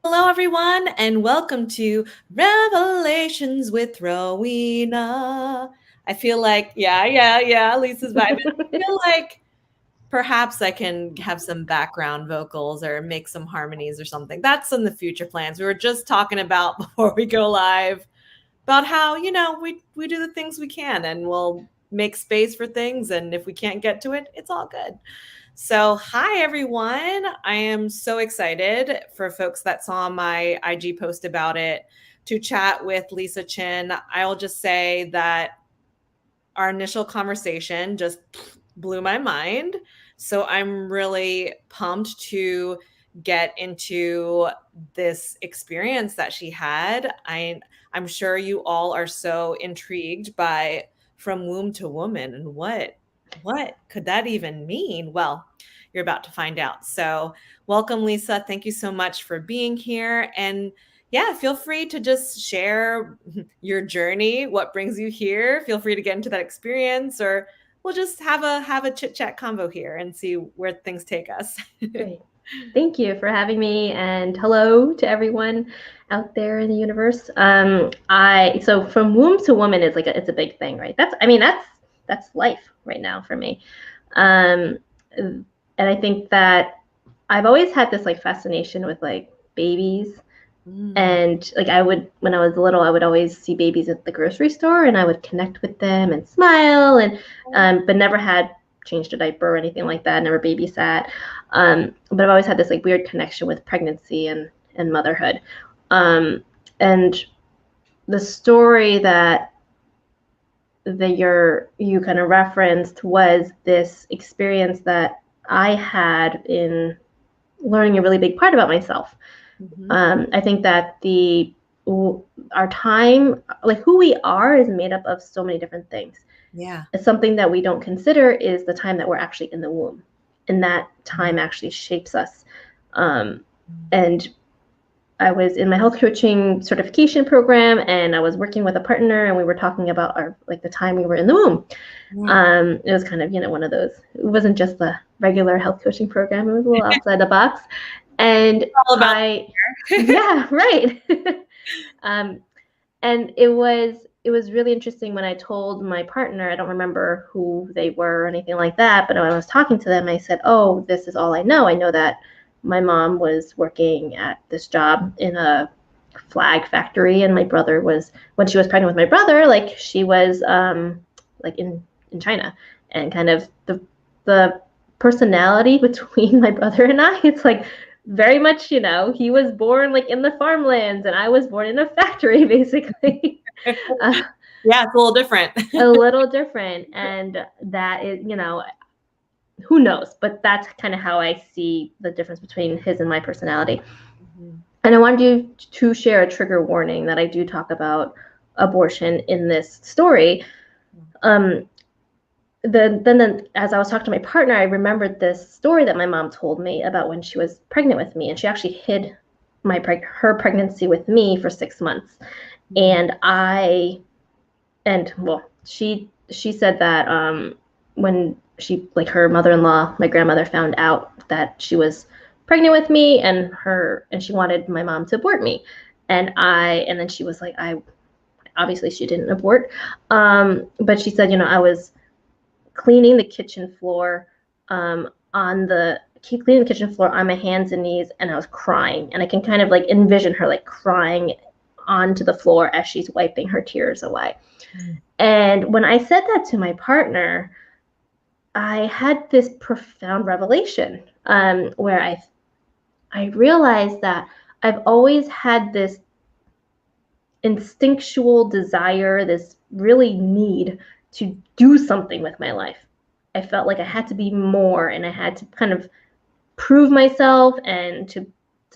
Hello, everyone, and welcome to Revelations with Rowena. I feel like, yeah, Lisa's vibing. I feel like perhaps I can have some background vocals or make some harmonies or something. That's in the future plans. We were just talking about before we go live about how, we do the things we can and we'll make space for things. And if we can't get to it, it's all good. So, hi everyone. I am so excited for folks that saw my IG post about it to chat with Lisa Chin. I'll just say that our initial conversation just blew my mind. So, I'm really pumped to get into this experience that she had. I'm sure you all are so intrigued by from womb to woman and what could that even mean? Well, you're about to find out. So, welcome, Lisa. Thank you so much for being here. And yeah, feel free to just share your journey, what brings you here. Feel free to get into that experience, or we'll just have a chit chat convo here and see where things take us. Great. Thank you for having me, and hello to everyone out there in the universe. I so from womb to woman is it's a big thing, right? That's life right now for me. Um, and I think that I've always had this fascination with babies. And I would, when I was little, I would always see babies at the grocery store, and I would connect with them and smile, and but never had changed a diaper or anything like that. Never babysat, but I've always had this weird connection with pregnancy and motherhood. And the story that you kind of referenced was this experience that I had in learning a really big part about myself. I think that our time, who we are, is made up of so many different things. Yeah. It's something that we don't consider is the time that we're actually in the womb, and that time actually shapes us. And I was in my health coaching certification program, and I was working with a partner, and we were talking about our the time we were in the womb. It was kind of one of those. It wasn't just the regular health coaching program; it was a little outside the box. And All about yeah, right. And it was really interesting when I told my partner. I don't remember who they were or anything like that, but when I was talking to them, I said, "Oh, this is all I know. I know that my mom was working at this job in a flag factory, and my brother was, when she was pregnant with my brother, she was in China, and kind of the personality between my brother and I, it's very much, he was born in the farmlands, and I was born in a factory, basically. Yeah, it's a little different. A little different, and that is, who knows, but that's kind of how I see the difference between his and my personality. And I wanted you to share a trigger warning that I do talk about abortion in this story. Then as I was talking to my partner, I remembered this story that my mom told me about when she was pregnant with me, and she actually hid her pregnancy with me for 6 months. And she said that when she, her mother-in-law, my grandmother, found out that she was pregnant with me, and she wanted my mom to abort me, and then she was like, I obviously she didn't abort, but she said, I was cleaning the kitchen floor on my hands and knees, and I was crying, and I can kind of envision her crying onto the floor as she's wiping her tears away. And when I said that to my partner, I had this profound revelation, where I realized that I've always had this instinctual desire, this really need to do something with my life. I felt like I had to be more, and I had to kind of prove myself, and to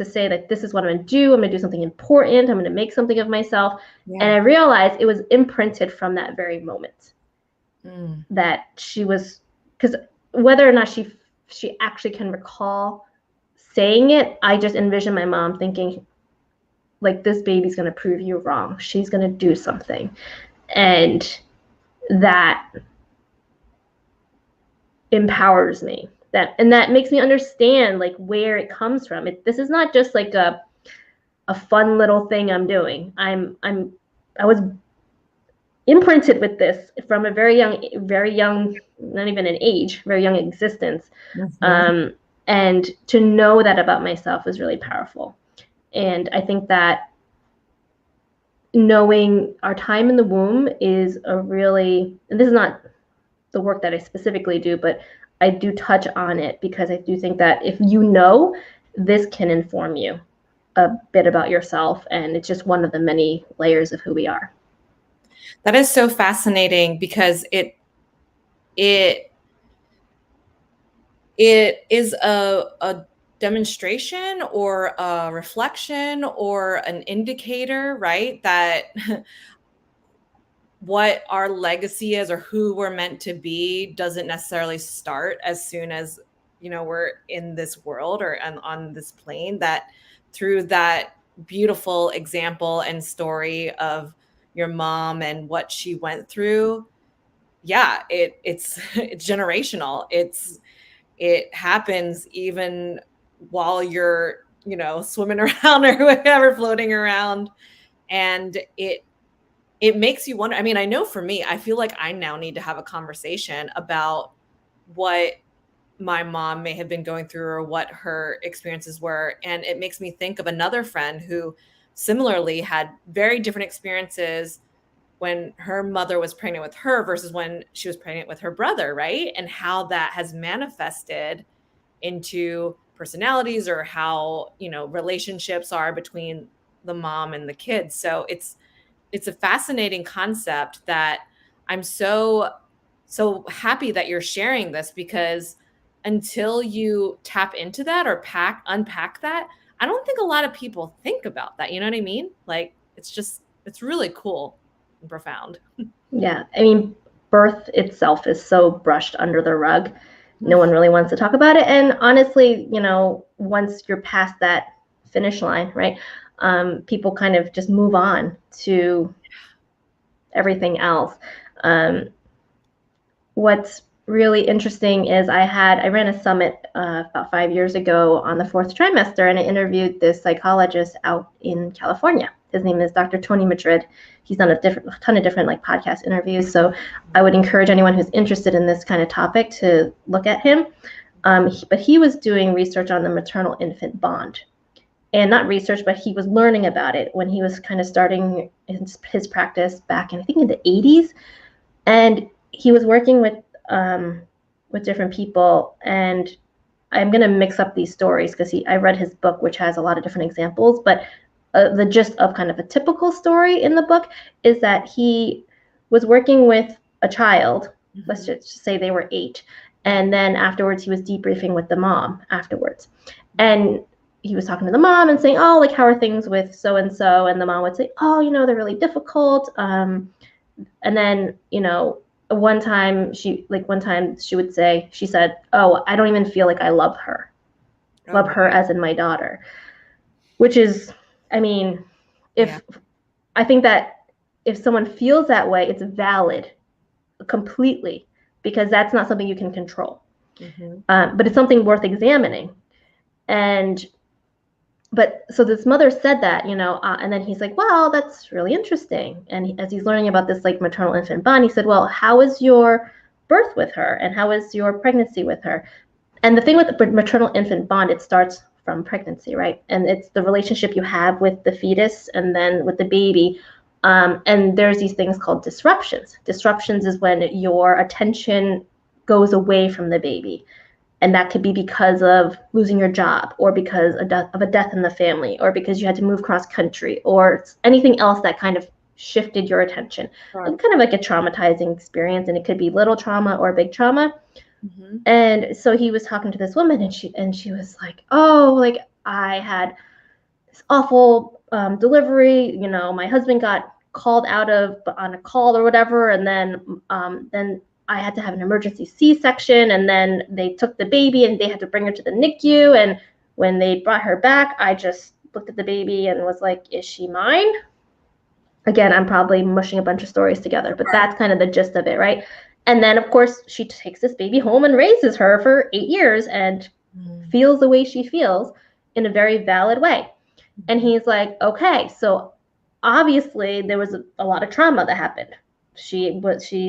say that this is what I'm going to do. I'm going to do something important. I'm going to make something of myself. And I realized it was imprinted from that very moment. That she was, because whether or not she actually can recall saying it, I just envision my mom thinking, this baby's going to prove you wrong. She's going to do something. And that empowers me. That makes me understand where it comes from. This is not just a fun little thing I'm doing. I was imprinted with this from a very young, not even an age, very young existence. Mhm. Um, and to know that about myself is really powerful. And I think that knowing our time in the womb is a really, and this is not the work that I specifically do, but I do touch on it because I do think that if you know, this can inform you a bit about yourself, and it's just one of the many layers of who we are. That is so fascinating because it it is a demonstration or a reflection or an indicator, right? That what our legacy is or who we're meant to be doesn't necessarily start as soon as we're in this world or on this plane. That through that beautiful example and story of your mom and what she went through, yeah, it's it's generational. It happens even while you're swimming around or whatever, floating around. And it makes you wonder. I mean, I know for me, I feel like I now need to have a conversation about what my mom may have been going through or what her experiences were. And it makes me think of another friend who similarly had very different experiences when her mother was pregnant with her versus when she was pregnant with her brother, right? And how that has manifested into personalities or how, relationships are between the mom and the kids. So it's a fascinating concept that I'm so happy that you're sharing this, because until you tap into that or unpack that, I don't think a lot of people think about that. You know what I mean? Like it's really cool and profound. Yeah, I mean, birth itself is so brushed under the rug. No one really wants to talk about it. And honestly, once you're past that finish line, right, people kind of just move on to everything else. Um, what's really interesting is I ran a summit about 5 years ago on the fourth trimester, and I interviewed this psychologist out in California. His name is Dr. Tony Madrid. He's done a ton of different like podcast interviews. So I would encourage anyone who's interested in this kind of topic to look at him. But he was doing research on the maternal infant bond, and not research, but he was learning about it when he was kind of starting his practice back in, I think, in the 80s. And he was working with different people, and I'm going to mix up these stories because I read his book, which has a lot of different examples, but the gist of kind of a typical story in the book is that he was working with a child. Mm-hmm. Let's just say they were 8, and then afterwards he was debriefing with the mom afterwards, and he was talking to the mom and saying, oh, like, how are things with so and so, and the mom would say, oh, they're really difficult. And then one time she would say, she said, oh, I don't even feel like I love her. Love her as in my daughter. Which is, I mean, I think that if someone feels that way, it's valid completely, because that's not something you can control. Mm-hmm. But it's something worth examining. But so this mother said that, and then he's like, well, that's really interesting. And as he's learning about this like maternal infant bond, he said, well, how was your birth with her? And how was your pregnancy with her? And the thing with the maternal infant bond, it starts from pregnancy, right? And it's the relationship you have with the fetus and then with the baby. And there's these things called disruptions. Disruptions is when your attention goes away from the baby. And that could be because of losing your job, or because of a death in the family, or because you had to move cross country, or anything else that kind of shifted your attention. Right. It's kind of like a traumatizing experience, and it could be little trauma or big trauma. Mm-hmm. And so he was talking to this woman, and she was like, oh, like, I had this awful delivery. My husband got called out on a call or whatever, and then I had to have an emergency C-section, and then they took the baby and they had to bring her to the NICU. And when they brought her back, I just looked at the baby and was like, is she mine? Again, I'm probably mushing a bunch of stories together, but that's kind of the gist of it, right? And then, of course, she takes this baby home and raises her for 8 years and feels the way she feels in a very valid way. And he's like, okay, so obviously there was a lot of trauma that happened. She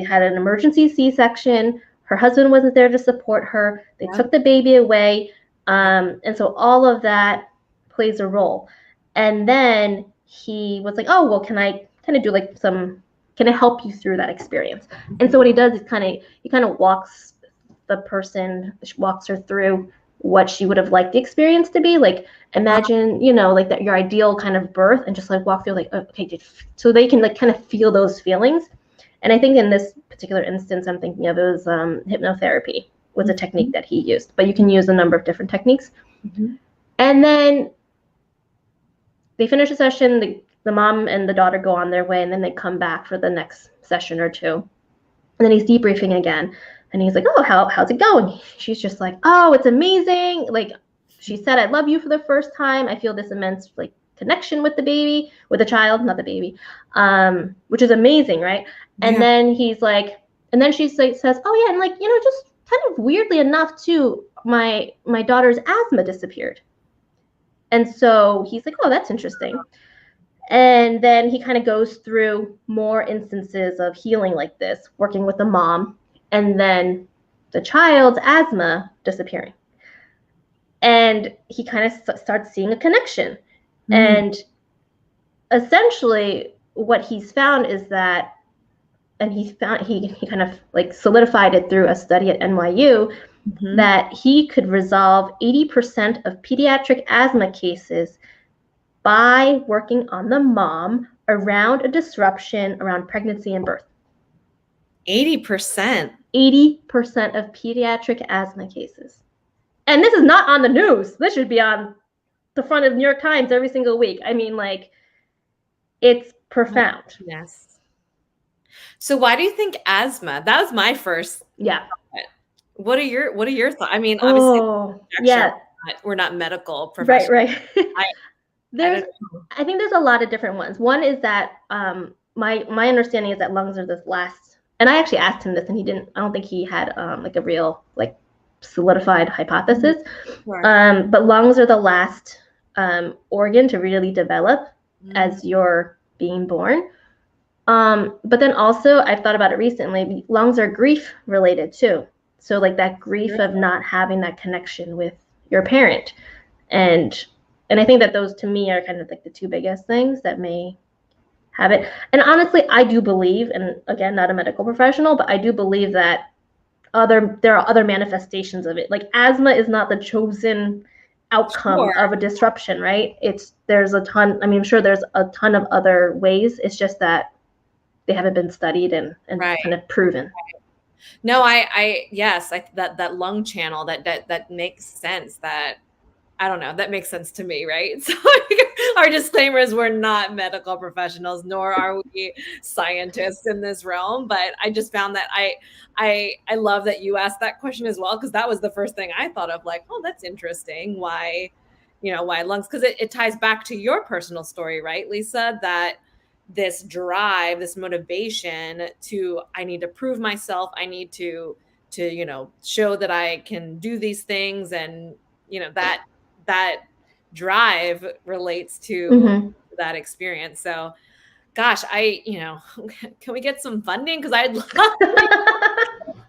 had an emergency C-section. Her husband wasn't there to support her. They Yeah. took the baby away, Yeah. and so all of that plays a role. And then he was like, oh well, can I kind of do like some? Can I help you through that experience? And so Mhm. what he does is he kind of walks her through what she would have liked the experience to be like. Uh, Imagine, like that your ideal kind of birth, and just like walk through like, okay, so they can like kind of feel those feelings. And I think in this particular instance I'm thinking of, it was hypnotherapy was a technique mhm. that he used, but you can use a number of different techniques. Mhm. And then they finish a session, the mom and the daughter go on their way, and then they come back for the next session or two. And then he's debriefing again. And he's like, oh, how's it going? She's just like, oh, it's amazing. Like, she said, I love you for the first time. I feel this immense, like, connection with the baby, with the child, not the baby, which is amazing, right? And Yeah. then he's like, and then she like, says, oh, yeah, and like, just kind of weirdly enough, too, my daughter's asthma disappeared. And so he's like, oh, that's interesting. And then he kind of goes through more instances of healing like this, working with the mom, and then the child's asthma disappearing. And he kind of starts seeing a connection. Mhm. And essentially, what he's found is that, and he kind of like solidified it through a study at NYU, Mhm. that he could resolve 80% of pediatric asthma cases by working on the mom around a disruption around pregnancy and birth. 80%. 80% of pediatric asthma cases. And this is not on the news. This should be on the front of the New York Times every single week. I mean, like, it's Oh, profound. yes. So why do you think asthma? That was my first Yeah. thought. What are your thoughts? I mean, obviously, Oh, conjecture, yeah. we're not medical Right, professionals. right. I I there's, don't know. I think there's a lot of different ones. One is that my understanding is that lungs are this last, and I actually asked him this, and he didn't. I don't think he had like a real like solidified Mhm. hypothesis. Sure. But lungs are the last organ to really develop Mm, as you're being born. But then also, I've thought about it recently. Lungs are grief related too. So like that grief of not having that connection with your parent, and and I think that those to me are kind of like the two biggest things that may have it. And honestly, I do believe, and again, not a medical professional, but I do believe that there are other manifestations of it. Like asthma is not the chosen outcome sure. of a disruption, right? There's a ton. I mean, I'm sure there's a ton of other ways. It's just that they haven't been studied and Right. kind of proven. No, yes, that lung channel that makes sense. That I don't know, that makes sense to me, right? So our disclaimer is we're not medical professionals, nor are we scientists in this realm. But I just found that I love that you asked that question as well, because that was the first thing I thought of, like, oh, that's interesting. Why lungs? Because it ties back to your personal story, right, Lisa? That this drive, this motivation to I need to prove myself, I need to show that I can do these things, and that drive relates to Mm-hmm. that experience. So, gosh, can we get some funding? Because I'd love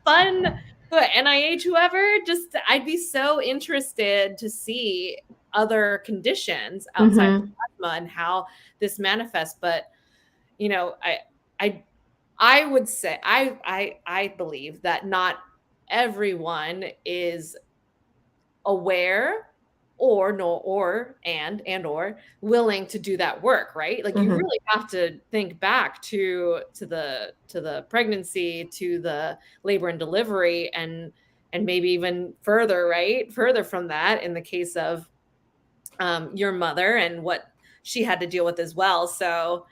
fun. But NIH, whoever, just I'd be so interested to see other conditions outside Mm-hmm. of asthma and how this manifests. But you know, I I would say I believe that not everyone is aware or no or willing to do that work, right? Like you Mm-hmm. really have to think back to the pregnancy, to the labor and delivery, and maybe even further, right? Further from that in the case of your mother and what she had to deal with as well. So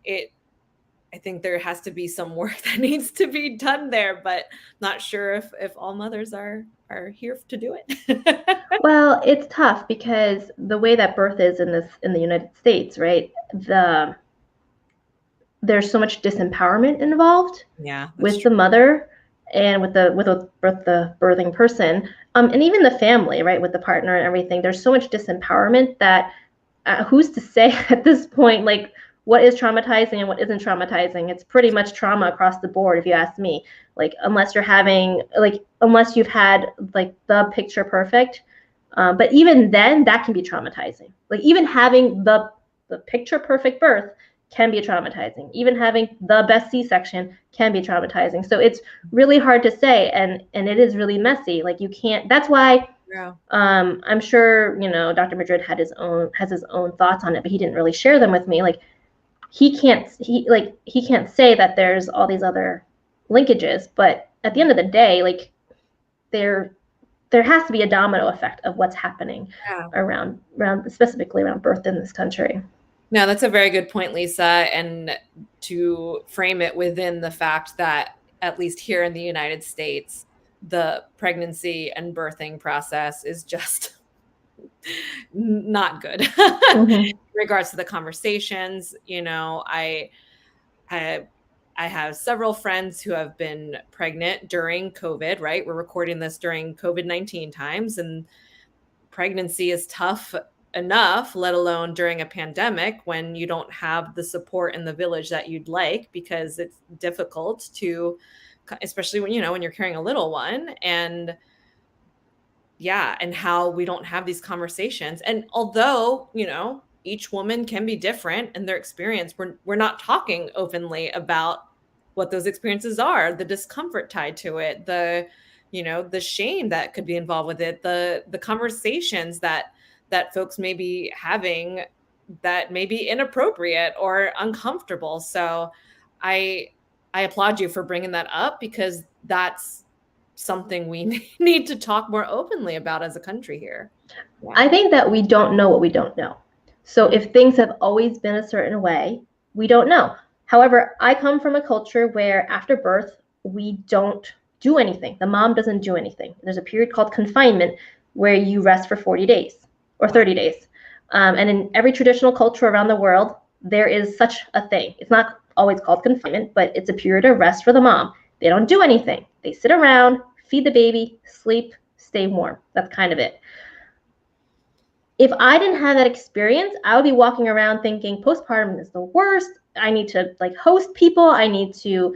it I think there has to be some work that needs to be done there, but not sure if all mothers are here to do it. Well, it's tough because the way that birth is in the United States, right? There's so much disempowerment involved Yeah, that's with true. the mother and with the birthing person, and even the family, right, with the partner and everything. There's so much disempowerment that who's to say at this point, like, what is traumatizing and what isn't traumatizing? It's pretty much trauma across the board, if you ask me. Like, unless you've had like the picture perfect, but even then, that can be traumatizing. Like, even having the picture perfect birth can be traumatizing. Even having the best C-section can be traumatizing. So it's really hard to say, and it is really messy. Like, you can't. That's why. Yeah. I'm sure Dr. Madrid has his own thoughts on it, but he didn't really share them with me. Like, he can't say that there's all these other linkages, but at the end of the day, like, there there has to be a domino effect of what's happening Yeah. around specifically around birth in this country. No, that's a very good point, Lisa. And to frame it within the fact that, at least here in the United States, the pregnancy and birthing process is just not good. Mm-hmm. In regards to the conversations, I I have several friends who have been pregnant during COVID, right? We're recording this during COVID-19 times, and pregnancy is tough enough, let alone during a pandemic when you don't have the support in the village that you'd like, because it's difficult to, especially when you're carrying a little one. And yeah, and how we don't have these conversations. And although, each woman can be different in their experience, we're not talking openly about what those experiences are, the discomfort tied to it, the shame that could be involved with it, the conversations that folks may be having that may be inappropriate or uncomfortable. So I I applaud you for bringing that up, because that's something we need to talk more openly about as a country here. Yeah. I think that we don't know what we don't know. So Mm. if things have always been a certain way, we don't know. However, I come from a culture where after birth, we don't do anything. The mom doesn't do anything. There's a period called confinement where you rest for 40 days or Wow. 30 days. And in every traditional culture around the world, there is such a thing. It's not always called confinement, but it's a period of rest for the mom. They don't do anything. They sit around, feed the baby, sleep, stay warm. That's kind of it. If I didn't have that experience, I would be walking around thinking postpartum is the worst. I need to like host people. I need to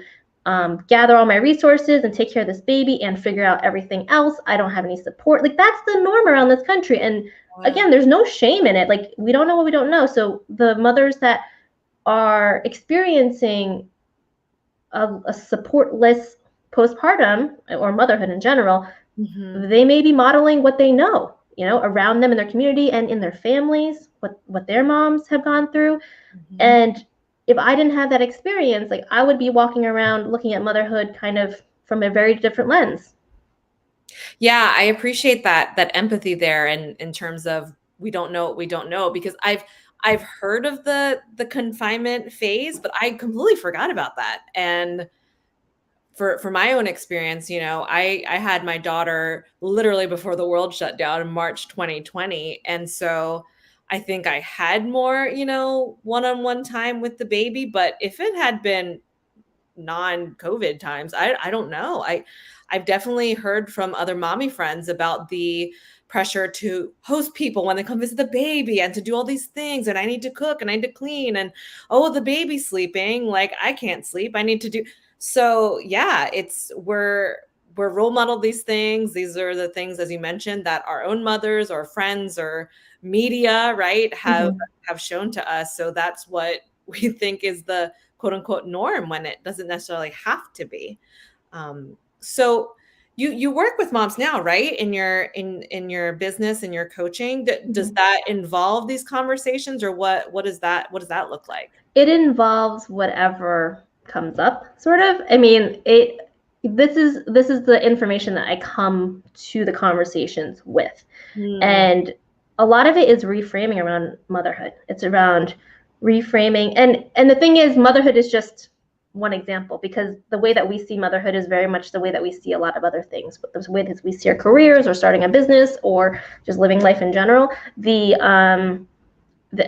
gather all my resources and take care of this baby and figure out everything else. I don't have any support. Like, that's the norm around this country. And Wow. again, there's no shame in it. Like, we don't know what we don't know. So the mothers that are experiencing a supportless postpartum or motherhood in general, Mhm. they may be modeling what they know, around them in their community and in their families, what their moms have gone through. Mhm. And if I didn't have that experience, like, I would be walking around looking at motherhood kind of from a very different lens. Yeah, I appreciate that empathy there, and in terms of we don't know what we don't know, because I've heard of the confinement phase, but I completely forgot about that. And for my own experience, I had my daughter literally before the world shut down in March 2020. And so I think I had more, one-on-one time with the baby. But if it had been non-COVID times, I don't know. I've definitely heard from other mommy friends about the pressure to host people when they come visit the baby and to do all these things, and I need to cook and I need to clean, and oh, the baby's sleeping, like I can't sleep, I need to do. So yeah, we're role model these things. These are the things, as you mentioned, that our own mothers or friends or media, right, have Mm-hmm. have shown to us. So that's what we think is the quote unquote norm, when it doesn't necessarily have to be. So you work with moms now, right? In your business and your coaching. Does Mm-hmm. that involve these conversations, or what does that look like? It involves whatever comes up, sort of. I mean, this is the information that I come to the conversations with. Hmm. And a lot of it is reframing around motherhood. It's around reframing, and the thing is, motherhood is just one example, because the way that we see motherhood is very much the way that we see a lot of other things. But the way that we see our careers or starting a business or just living life in general, the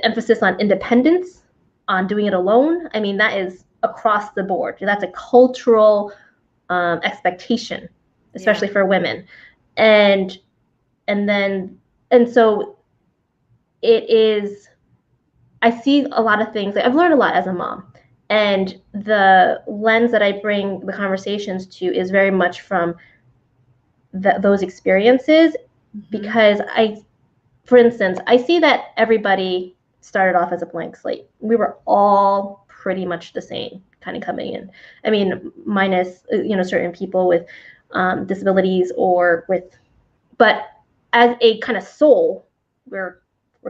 emphasis on independence, on doing it alone, I mean, that is across the board. That's a cultural expectation, Yeah. especially for women. And and then and so it is. I see a lot of things. Like, I've learned a lot as a mom, and the lens that I bring the conversations to is very much from those experiences. Mhm. Because for instance, I see that everybody started off as a blank slate. We were all pretty much the same kind of coming in. I mean, minus certain people with disabilities or with, but as a kind of soul, we're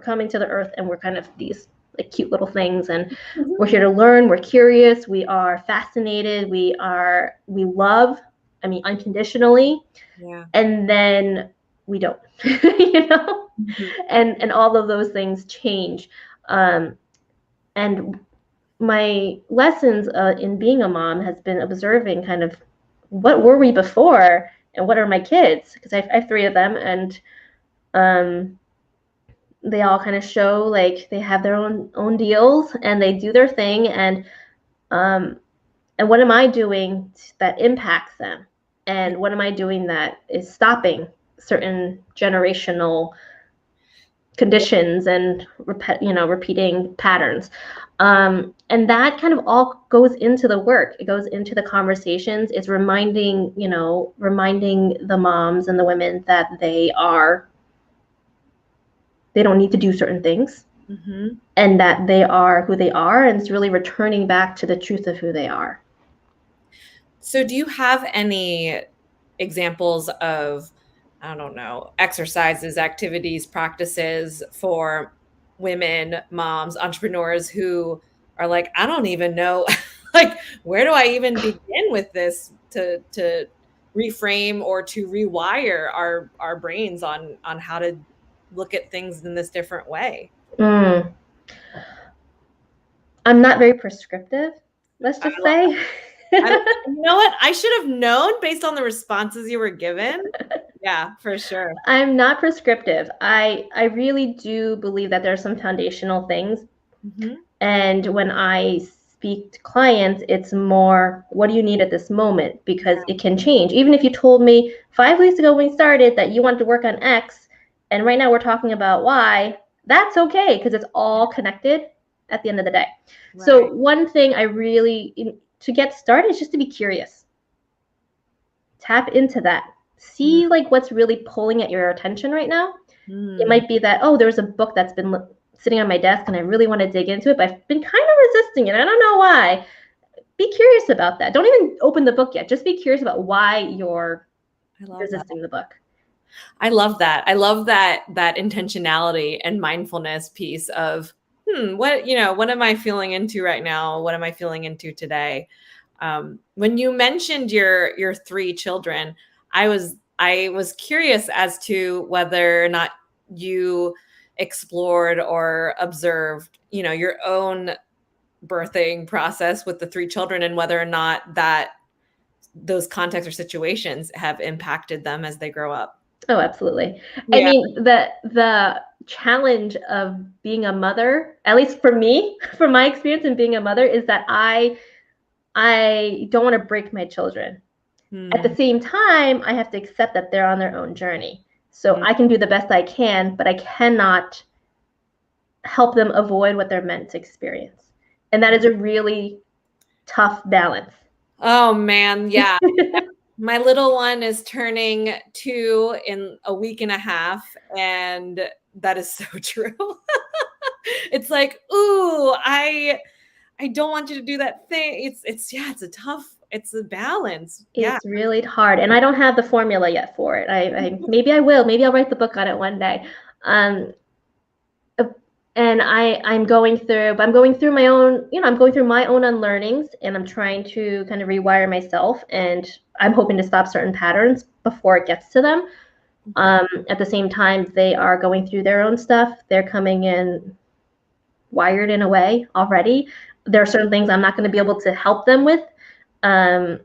coming to the earth and we're kind of these like cute little things, and we're here to learn. We're curious. We are fascinated. We love. I mean, unconditionally, Yeah. and then we don't. you know Mhm. and all of those things change. And my lessons in being a mom has been observing kind of what were we before and what are my kids, because I have three of them, and um, they all kind of show like they have their own deals and they do their thing, um, and what am I doing that impacts them, Yeah. and what am I doing that is stopping certain generational Yeah. conditions and repeating patterns. And that kind of all goes into the work. It goes into the conversations. It's reminding the moms and the women that they don't need to do certain things, Mhm. and that they are who they are, and it's really returning back to the truth of who they are. So do you have any examples of, I don't know, exercises, activities, practices for women, moms, entrepreneurs who are like, I don't even know, like, where do I even begin with this to reframe or to rewire our brains on how to look at things in this different way? Mm. I'm not very prescriptive, let's I just love say. I You know what? I should have known based on the responses you were given. Yeah, for sure. I'm not prescriptive. I really do believe that there are some foundational things. Mhm. And when I speak to clients, it's more, what do you need at this moment? Because Yeah, it can change. Even if you told me 5 weeks ago when we started that you wanted to work on X, and right now we're talking about Y, that's okay because it's all connected at the end of the day. right. So, one thing to get started is just to be curious. Tap into that. Mm, See like what's really pulling at your attention right now. It mm, might be that, oh, there's a book that's been sitting on my desk and I really want to dig into it, but I've been kind of resisting it. I don't know why. Be curious about that. Don't even open the book yet. Just be curious about why you're I love that. resisting the book. I love that. I love that intentionality and mindfulness piece of, what am I feeling into right now? What am I feeling into today? When you mentioned your three children, I was curious as to whether or not you explored or observed, your own birthing process with the three children and whether or not that those contexts or situations have impacted them as they grow up. Oh, absolutely. I Yeah. mean, the challenge of being a mother, at least for me, from my experience in being a mother, is that I don't want to break my children. At the Mm, same time, I have to accept that they're on their own journey. So mm, I can do the best I can, but I cannot help them avoid what they're meant to experience. And that mm. is a really tough balance. Oh man, yeah. My little one is turning 2 in a week and a half, and that is so true. It's like, "Ooh, I don't want you to do that thing." It's a tough, it's a balance. Yeah. It's really hard, and I don't have the formula yet for it. I maybe I will. Maybe I'll write the book on it one day. Um, and I'm going through my own, I'm going through my own unlearnings, and I'm trying to kind of rewire myself, and I'm hoping to stop certain patterns before it gets to them. At the same time, they are going through their own stuff. They're coming in wired in a way already. There are certain things I'm not going to be able to help them with. I'm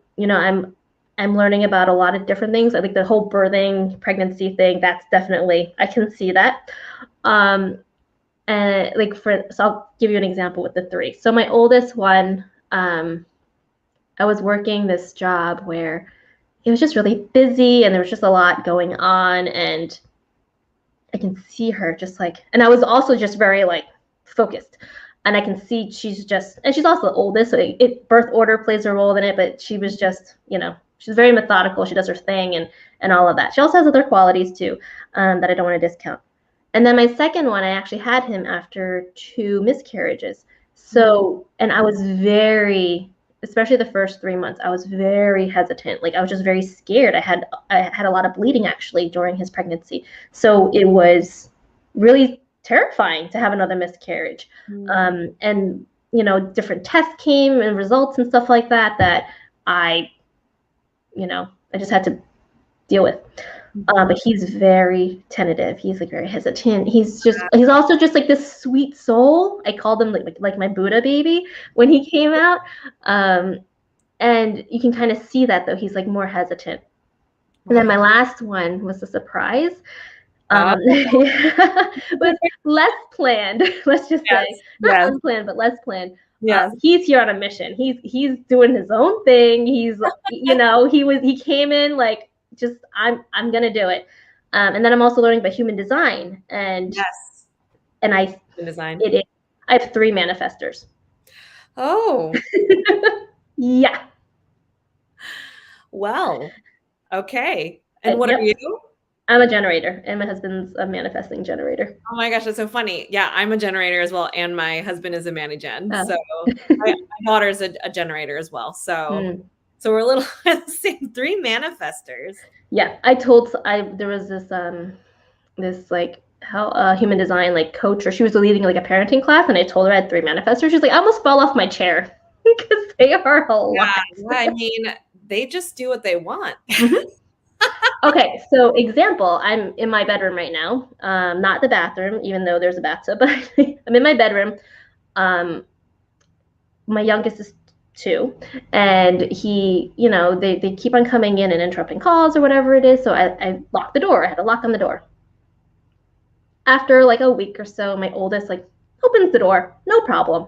learning about a lot of different things. I think the whole birthing, pregnancy thing, that's definitely, I can see that. Um, and so I'll give you an example with the three. So my oldest one, I was working this job where it was just really busy and there was just a lot going on, and I can see her just like, and I was also just very like focused. And I can see she's just, and she's also the oldest, so birth order plays a role in it, but she was just, she's very methodical. She does her thing and all of that. She also has other qualities too, that I don't want to discount. And then my second one, I actually had him after 2 miscarriages. So, and I was very, especially the first 3 months, I was very hesitant. Like I was just very scared. I had a lot of bleeding actually during his pregnancy. So it was really terrifying to have another miscarriage. And different tests came and results and stuff like that I I just had to deal with. But he's very tentative. He's like very hesitant. He's also just like this sweet soul. I called him like my Buddha baby when he came out. And you can kind of see that though. He's like more hesitant. And then my last one was a surprise. But less planned. Let's just say not unplanned, but less planned. He's here on a mission. He's doing his own thing. He's he came in like just I'm gonna do it. And then I'm also learning about human design and human design. I have 3 manifestors. Oh. Yeah. Well, okay. And what are you? I'm a generator, and my husband's a manifesting generator. Oh my gosh, that's so funny. Yeah, I'm a generator as well, and my husband is a Mani-Gen. So my daughter's a generator as well. So we're a little same 3 manifestors. Yeah, there was this like human design like coach, or she was leading like a parenting class, and I told her I had 3 manifestors. She's like, I almost fell off my chair because they are a lot. Yeah, I mean, they just do what they want. Okay, so example, I'm in my bedroom right now, not the bathroom, even though there's a bathtub, but I'm in my bedroom. My youngest is 2, and he, they keep on coming in and interrupting calls or whatever it is, so I locked the door. I had a lock on the door. After like a week or so, my oldest like opens the door, no problem.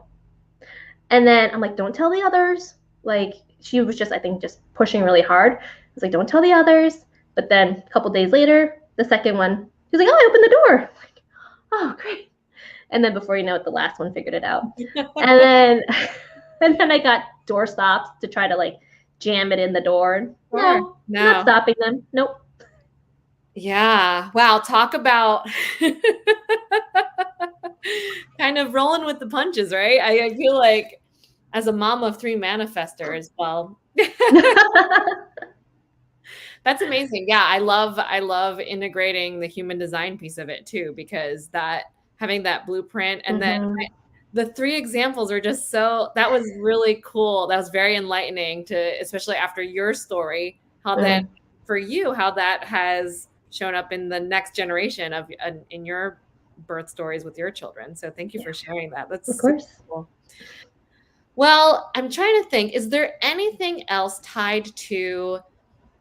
And then I'm like, don't tell the others. Like she was just, I think, just pushing really hard. I was like, don't tell the others. But then a couple days later, the second one, he's like, oh, I opened the door. I'm like, oh, great. And then before you know it, the last one figured it out. And then I got door stops to try to like jam it in the door. No, not stopping them. Nope. Yeah. Wow. Talk about kind of rolling with the punches, right? I feel like as a mom of 3 manifestors, well, that's amazing. Yeah, I love integrating the human design piece of it too, because having that blueprint and then the 3 examples are just that was really cool. That was very enlightening especially after your story, how that for you, how that has shown up in the next generation in your birth stories with your children. So thank you for sharing that. That's of course. Cool. Well, I'm trying to think, is there anything else tied to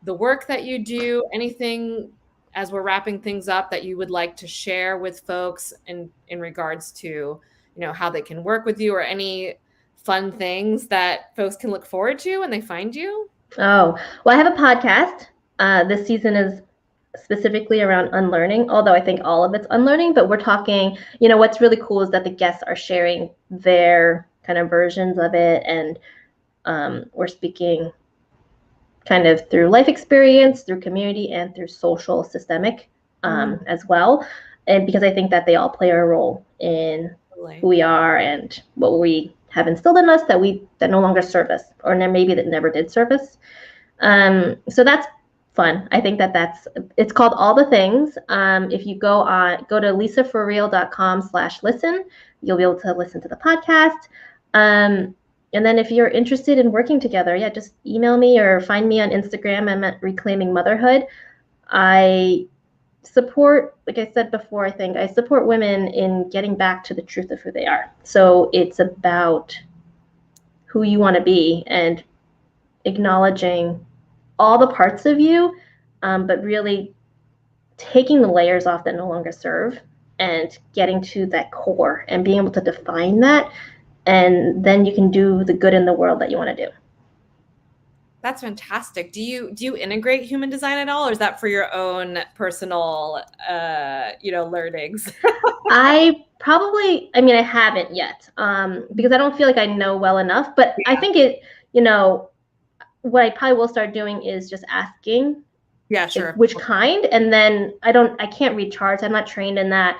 the work that you do, anything as we're wrapping things up that you would like to share with folks in regards to, how they can work with you, or any fun things that folks can look forward to when they find you? Oh, well, I have a podcast. This season is specifically around unlearning, although I think all of it's unlearning, but we're talking, what's really cool is that the guests are sharing their kind of versions of it, and we're speaking kind of through life experience, through community, and through social systemic as well. And because I think that they all play a role in who we are and what we have instilled in us that no longer serve us, or maybe that never did serve us. So that's fun. I think it's called All the Things. If you go to lisaforreal.com/listen, you'll be able to listen to the podcast. And then if you're interested in working together, just email me or find me on Instagram. I'm at Reclaiming Motherhood. I support, like I said before, I support women in getting back to the truth of who they are. So it's about who you want to be and acknowledging all the parts of you, but really taking the layers off that no longer serve and getting to that core and being able to define that. And then you can do the good in the world that you want to do. That's fantastic. Do you integrate human design at all, or is that for your own personal, learnings? I mean, I haven't yet, because I don't feel like I know well enough. But I think it, you know, what I probably will start doing is just asking Yeah, like sure. which kind, and then I can't read charts. I'm not trained in that.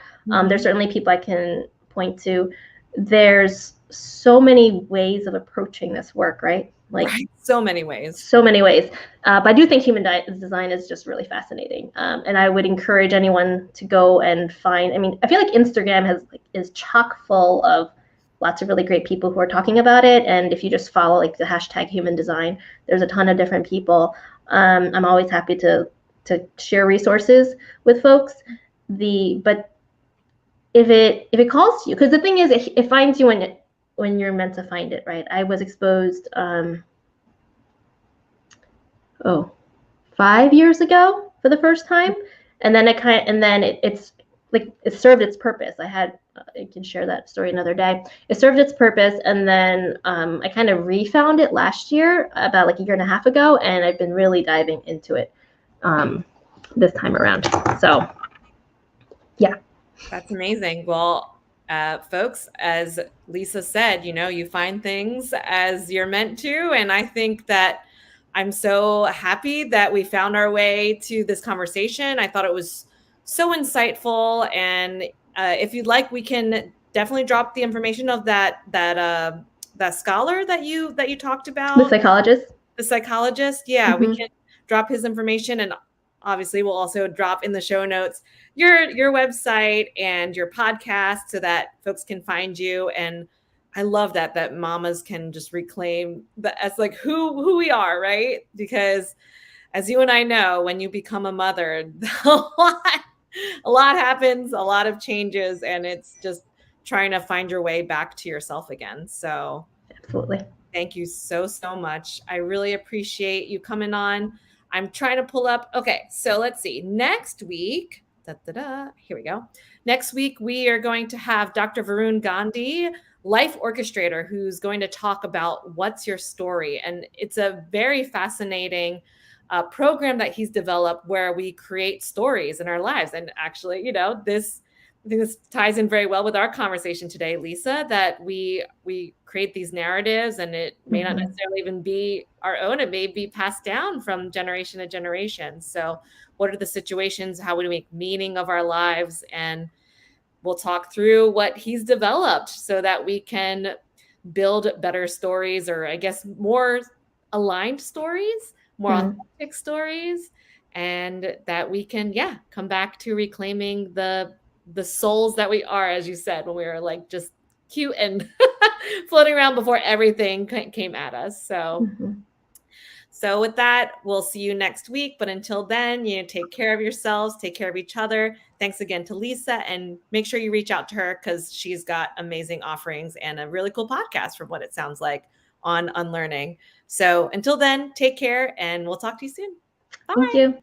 There's certainly people I can point to. There's so many ways of approaching this work, right? Like Right. So many ways. so many ways. But I do think human design is just really fascinating, and I would encourage anyone to go and find. I mean, I feel like Instagram is chock full of lots of really great people who are talking about it. And if you just follow like the hashtag human design, there's a ton of different people. I'm always happy to share resources with folks. But if it calls to you, because the thing is, it finds you when you're meant to find it, right? I was exposed. Oh, 5 years ago for the first time, and then it's like it served its purpose. I can share that story another day. It served its purpose, and then I kind of refound it last year, about like a year and a half ago, and I've been really diving into it um, this time around. So yeah. That's amazing. Well, folks, as Lisa said, you find things as you're meant to. And I think that I'm so happy that we found our way to this conversation. I thought it was so insightful. And if you'd like, we can definitely drop the information of that scholar that you talked The about, psychologist. the psychologist. Yeah, we Mm-hmm. can drop his information, and obviously we'll also drop in the show notes your website and your podcast so that folks can find you. And I love that mamas can just reclaim that as like who we are, right? Because as you and I know, when you become a mother, a lot happens, a lot of changes, and it's just trying to find your way back to yourself again. So Absolutely. thank you so, so much. I really appreciate you coming on. I'm trying to pull up. Okay, so let's see. Next week, here we go. Next week, we are going to have Dr. Varun Gandhi, life orchestrator, who's going to talk about what's your story. And it's a very fascinating program that he's developed where we create stories in our lives. And actually, I think this ties in very well with our conversation today, Lisa, that we create these narratives, and it may not Mm-hmm. necessarily even be our own. It may be passed down from generation to generation. So what are the situations? How would we make meaning of our lives? And we'll talk through what he's developed so that we can build better stories, or I guess more aligned stories, more Mm-hmm. authentic stories, and that we can, yeah, come back to reclaiming the souls that we are, as you said, when we were like just cute and floating around before everything came at us. Mm-hmm. So with that, we'll see you next week. But until then, take care of yourselves, take care of each other. Thanks again to Lisa, and make sure you reach out to her because she's got amazing offerings and a really cool podcast from what it sounds like on unlearning. So until then, take care, and we'll talk to you soon. Thank Bye. you.